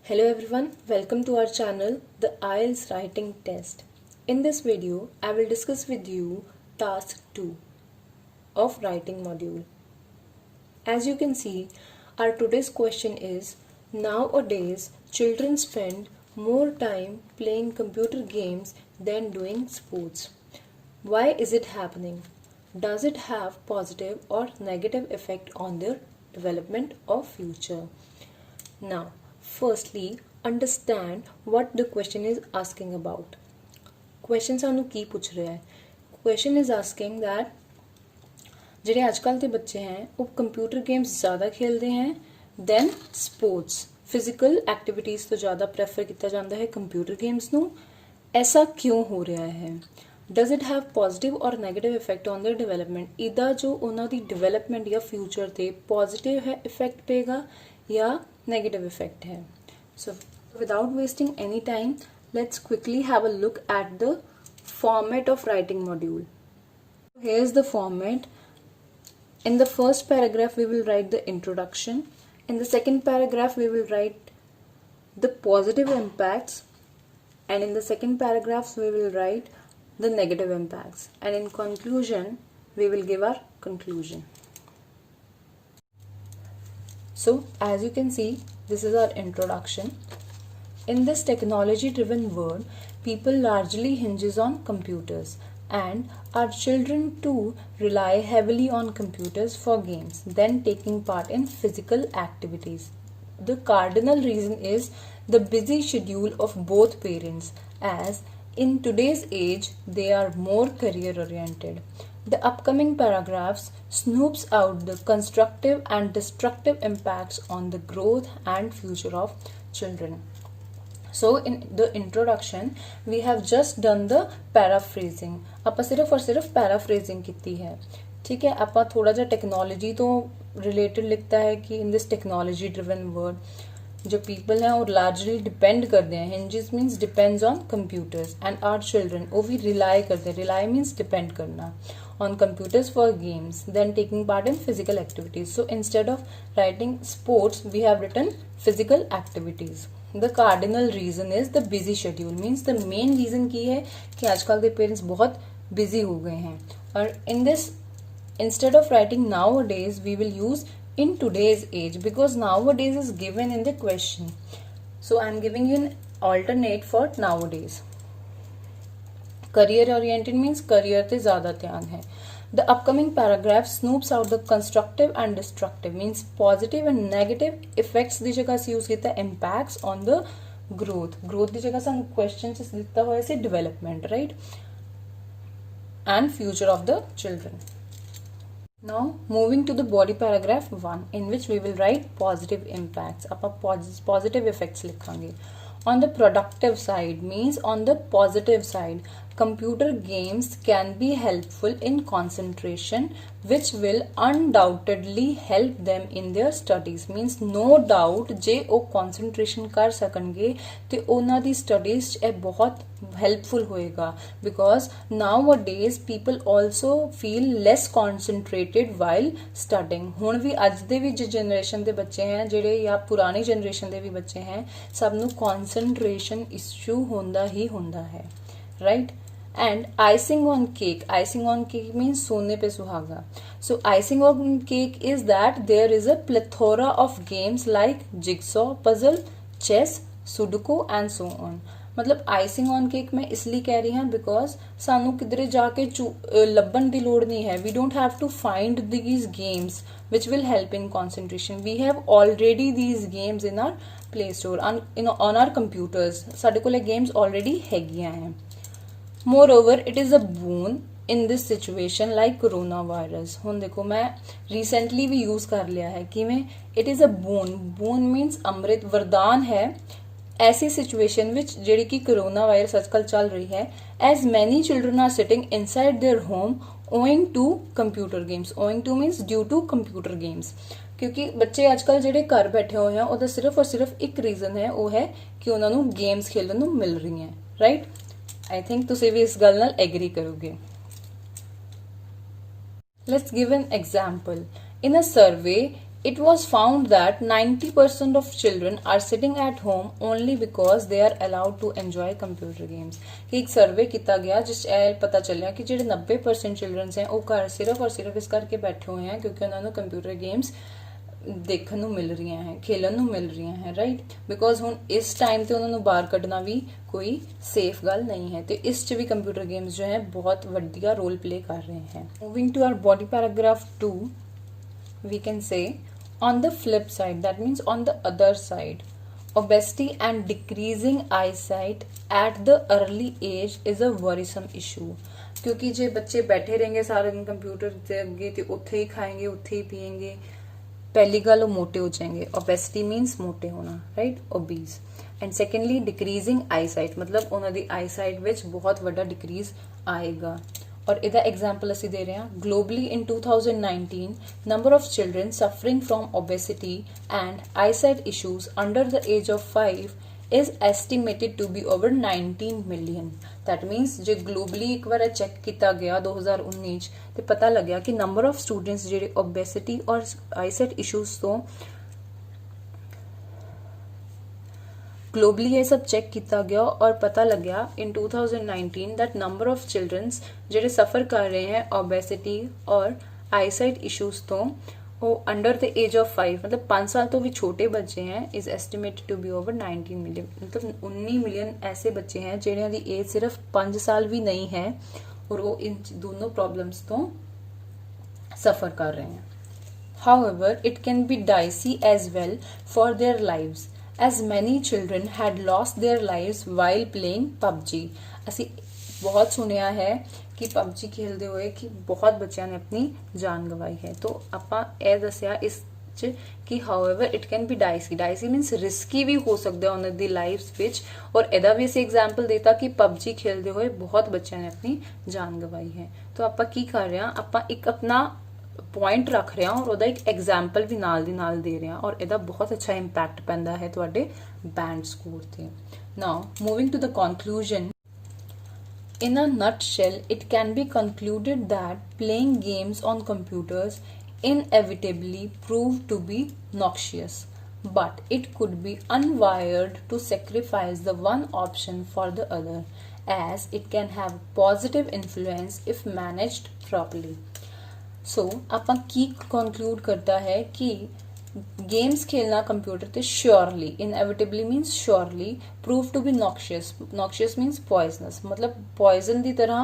Hello everyone, welcome to our channel, the IELTS Writing Test. In this video, I will discuss with you task 2 of writing module. As you can see, our today's question is, nowadays children spend more time playing computer games than doing sports. Why is it happening? Does it have positive or negative effect on their development or future? Now, firstly, understand what the question is asking about. Question सानू की पूछ रहा है? Question is asking that ਜਿਹੜੇ ਅੱਜਕੱਲ ਦੇ ਬੱਚੇ हैं वो कंप्यूटर गेम्स ज़्यादा खेलते हैं then sports. फिजिकल एक्टिविटीज़ तो ज़्यादा प्रेफर किया जाता है कंप्यूटर गेम्स ਨੂੰ। ऐसा क्यों हो रहा है? डज इट हैव पॉजिटिव और negative effect on their development? ਇਹਦਾ जो उन्होंने डेवलपमेंट या फ्यूचर ਤੇ पॉजिटिव है इफेक्ट पेगा या नेगेटिव इफेक्ट है? So without wasting any time, let's quickly have a look at the format of writing module. Here's the format. In the first paragraph we will write the introduction. In the second paragraph we will write the positive impacts, and in the second paragraph we will write the negative impacts, and in conclusion we will give our conclusion. So as you can see, this is our introduction. In this technology driven world, people largely hinges on computers, and our children too rely heavily on computers for games than taking part in physical activities. The cardinal reason is the busy schedule of both parents, as in today's age they are more career oriented. The upcoming paragraphs snoops out the constructive and destructive impacts on the growth and future of children. So in the introduction we have just done the paraphrasing. ਆਪਾਂ सिर्फ और सिर्फ paraphrasing ਕੀਤੀ है, ठीक है। ਆਪਾਂ थोड़ा जा टेक्नोलॉजी तो रिलेटेड लिखता है कि in this technology driven world जो पीपल हैं और लार्जली डिपेंड करते हैं, hinges means depends on computers, and our children वो भी रिलाई करते हैं, रिलाई मीन्स डिपेंड करना, on computers for games then taking part in physical activities. So instead of writing sports we have written physical activities. The cardinal reason is the busy schedule, means the main reason की है कि आजकल के parents बहुत busy हो गए हैं, और in this instead of writing nowadays we will use in today's age, because nowadays is given in the question. So I am giving you an alternate for nowadays. Career oriented means career पे ज़्यादा ध्यान है. The upcoming paragraph snoops out the constructive and destructive, means positive and negative effects ਦੀ जगह से use किया impacts on the growth. Growth ਦੀ जगह ਸਾਨੂੰ question से दिखता हुआ ऐसे development, right? And future of the children. Now moving to the body paragraph 1, in which we will write positive impacts. ਆਪਾਂ positive effects लिखांगे. On the productive side means on the positive side, computer games can be helpful in concentration, which will undoubtedly help them in their studies. Means no doubt जे वो concentration कर सकणगे ते उन्हां दी studies च बहुत helpful होएगा, because nowadays people also feel less concentrated while studying. ਹੁਣ ਵੀ ਅੱਜ ਦੇ ਵੀ जनरेशन ਦੇ ਬੱਚੇ हैं ਜਿਹੜੇ ਜਾਂ पुरानी जनरेशन ਦੇ ਵੀ ਬੱਚੇ हैं, ਸਭ ਨੂੰ concentration issue ਹੁੰਦਾ ਹੀ ਹੁੰਦਾ है, right? And icing on cake means सोने पे सुहागा. So icing on cake is that there is a plethora of games like jigsaw puzzle, chess, sudoku and so on. मतलब आइसिंग ऑन केक मैं इसलिए कह रही हूँ बिकॉज सानू किधरे जाके लब्बन की लोड़ नहीं है. We don't have to find these games which will help in concentration. We have already these games in our play store on our computers. साडे कोल गेम्स ऑलरेडी हैगियां हैं. Moreover it is a boon in this situation like corona virus. हुण देखो मैं recently भी use कर लिया है किवें. It is a boon means अमृत, वरदान है ऐसी सिचुएशन विच जेड़ी कि कोरोना वायरस आजकल चल रही है. As many children are sitting inside their home owing to computer games. Owing to means due to computer games. क्योंकि बच्चे आजकल जेडे घर बैठे हुए हैं ਉਹਦਾ सिर्फ और सिर्फ एक रीजन है, वो है कि उन्होंने गेम्स खेलने ਨੂੰ मिल रही हैं, राइट? आई थिंक तुसीं भी इस गल नाल एग्री करोगे. Let's give an example. In a survey, It was found that 90% of children are sitting at home only because they are allowed to enjoy computer games. कि एक सर्वे किया गया जिस पता चलिया कि ਜਿਹੜੇ 90% चिल्ड्रन हैं वो घर सिर्फ और सिर्फ इस करके बैठे हुए हैं क्योंकि उन्होंने कंप्यूटर गेम्स देखਣ ਨੂੰ ਮਿਲ ਰਹੀਆਂ ਹੈ ਖੇਲਣ ਨੂੰ ਮਿਲ ਰਹੀਆਂ ਹੈ ਰਾਈਟ ਬਿਕੋਜ਼ ਹੁਣ ਇਸ ਟਾਈਮ ਤੇ ਉਹਨਾਂ ਨੂੰ ਬਾਹਰ ਕੱਢਣਾ ਵੀ ਕੋਈ ਸੇਫ ਗੱਲ ਨਹੀਂ ਹੈ ਤੇ ਇਸ ਚ ਵੀ ਕੰਪਿਊਟਰ ਗੇਮਸ ਜੋ ਹੈ ਬਹੁਤ ਵੱਡਾ ਰੋਲ ਪਲੇ ਕਰ ਰਹੇ ਹਨ moving to our body paragraph 2 we can say on the flip side, that means on the other side, obesity and decreasing eyesight at the early age is a worrisome issue. क्योंकि जे बच्चे बैठे रहेंगे सारा दिन computer के अगे तो उत्थे ही खाएंगे उत्थे ही पिएंगे पहली गल वो मोटे हो जाएंगे ओबेसिटी मीन्स मोटे होना right obese and secondly decreasing eyesight मतलब उन्होंने आईसाइट विच बहुत बड़ा डिक्रीज आएगा और इहदा एग्जाम्पल असी दे रहे हैं globally in 2019 number of children suffering from obesity and eyesight issues under the age of 5 is estimated to be over 19 million. That means J globally एक बार चेक किया गया 2019 ते पता लग्या कि नंबर ऑफ स्टूडेंट्स जेडे ओबेसिटी और आईसाइट इशूज तो ग्लोबली ये सब चेक किया गया और पता लग्या इन 2019 दैट नंबर ऑफ चिल्ड्रंस जेडे सफर कर रहे हैं ओबेसिटी और आईसाइट इशूज तो वो अंडर द एज ऑफ 5 मतलब 5 साल तो भी छोटे बच्चे हैं is estimated to be over 19 million मतलब 19 मिलियन ऐसे बच्चे हैं जिन्हों की एज सिर्फ 5 साल भी नहीं है और वो इन दोनों प्रॉब्लम्स तो सफर कर रहे हैं However, it can be dicey as well for their lives as many children had lost their lives while playing PUBG. ਅਸੀਂ बहुत सुनिया है कि PUBG खेलते हुए कि बहुत बच्चों ने अपनी जान गवाई है तो ਆਪਾਂ ਇਹ ਦੱਸਿਆ ਇਸ ਚ ਕਿ however it can be dicey means risky भी हो सकता है ਉਹਨਾਂ ਦੀ ਲਾਈਫਸ ਵਿੱਚ और ਇਹਦਾ ਵੀ ਅਸੀਂ एग्जांपल देता कि PUBG खेलते हुए बहुत बच्चों ने अपनी जान गवाई है तो ਆਪਾਂ ਕੀ ਕਰ ਰਹੇ ਹਾਂ ਆਪਾਂ ਇੱਕ ਆਪਣਾ ਪੁਆਇੰਟ ਰੱਖ ਰਹੇ ਹਾਂ और ਉਹਦਾ ਇੱਕ ਐਗਜ਼ਾਮਪਲ ਵੀ ਨਾਲ ਦੀ ਨਾਲ ਦੇ ਰਹੇ ਹਾਂ और ਇਹਦਾ ਬਹੁਤ ਅੱਛਾ ਇੰਪੈਕਟ ਪੈਂਦਾ ਹੈ ਤੁਹਾਡੇ ਬੈਂਡ ਸਕੋਰ ਤੇ now moving to the conclusion In a nutshell, it can be concluded that playing games on computers inevitably prove to be noxious, but it could be unwired to sacrifice the one option for the other, as it can have positive influence if managed properly. So, ਆਪਾਂ ਕੀ conclude करता है कि games खेलना computer ते surely inevitably means surely prove to be noxious means poisonous मतलब poison की तरह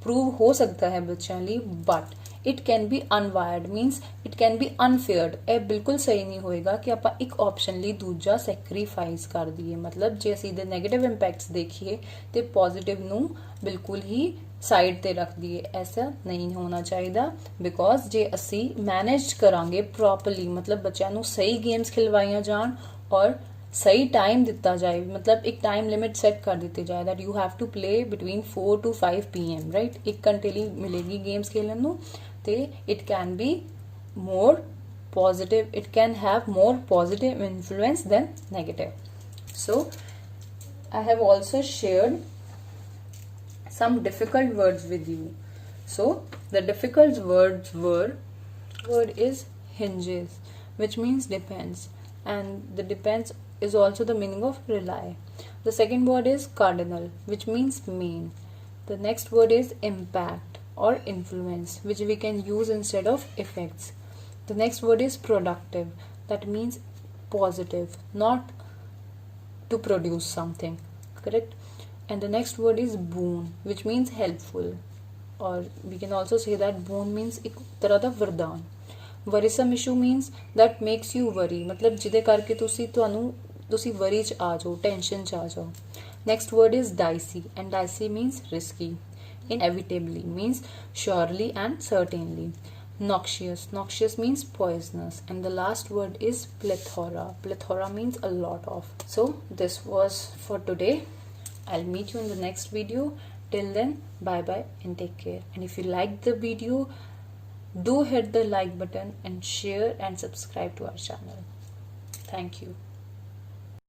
prove हो सकता है बच्चों लिए but it can be unwired means it can be unfaired यह बिल्कुल सही नहीं होएगा कि आप एक ऑप्शन लिए दूजा सैक्रीफाइस कर दिए मतलब जे असी दे नैगेटिव इंपैक्ट्स देखिए तो पॉजिटिव नू बिल्कुल ही साइड ते रख दिए ऐसा नहीं होना चाहिए बिकॉज जे असी मैनेज करांगे प्रॉपरली मतलब बच्चों नू सही गेम्स खिलवाइया जान और सही टाइम दिता जाए मतलब एक टाइम लिमिट सेट कर दी जाए that you have to play between 4 to 5 PM right 1 घंटे लिए मिलेगी गेम्स खेलने नू ते it can be more positive it can have more positive influence than negative so I have also shared some difficult words with you. So the difficult words word is hinges which means depends and the depends is also the meaning of rely. The second word is cardinal which means mean. The next word is impact or influence which we can use instead of effects. The next word is productive that means positive not to produce something correct. And the next word is boon which means helpful or we can also say that boon means एक तरह दा वरदान worrisome issue means that makes you worry मतलब जिदे करके तुसी worry च आ जाओ tension च आ जाओ next word is dicey and dicey means risky inevitably means surely and certainly noxious means poisonous and the last word is plethora means a lot of. So this was for today. I'll meet you in the next video. Till then, bye bye and take care. And if you liked the video, do hit the like button and share and subscribe to our channel. Thank you.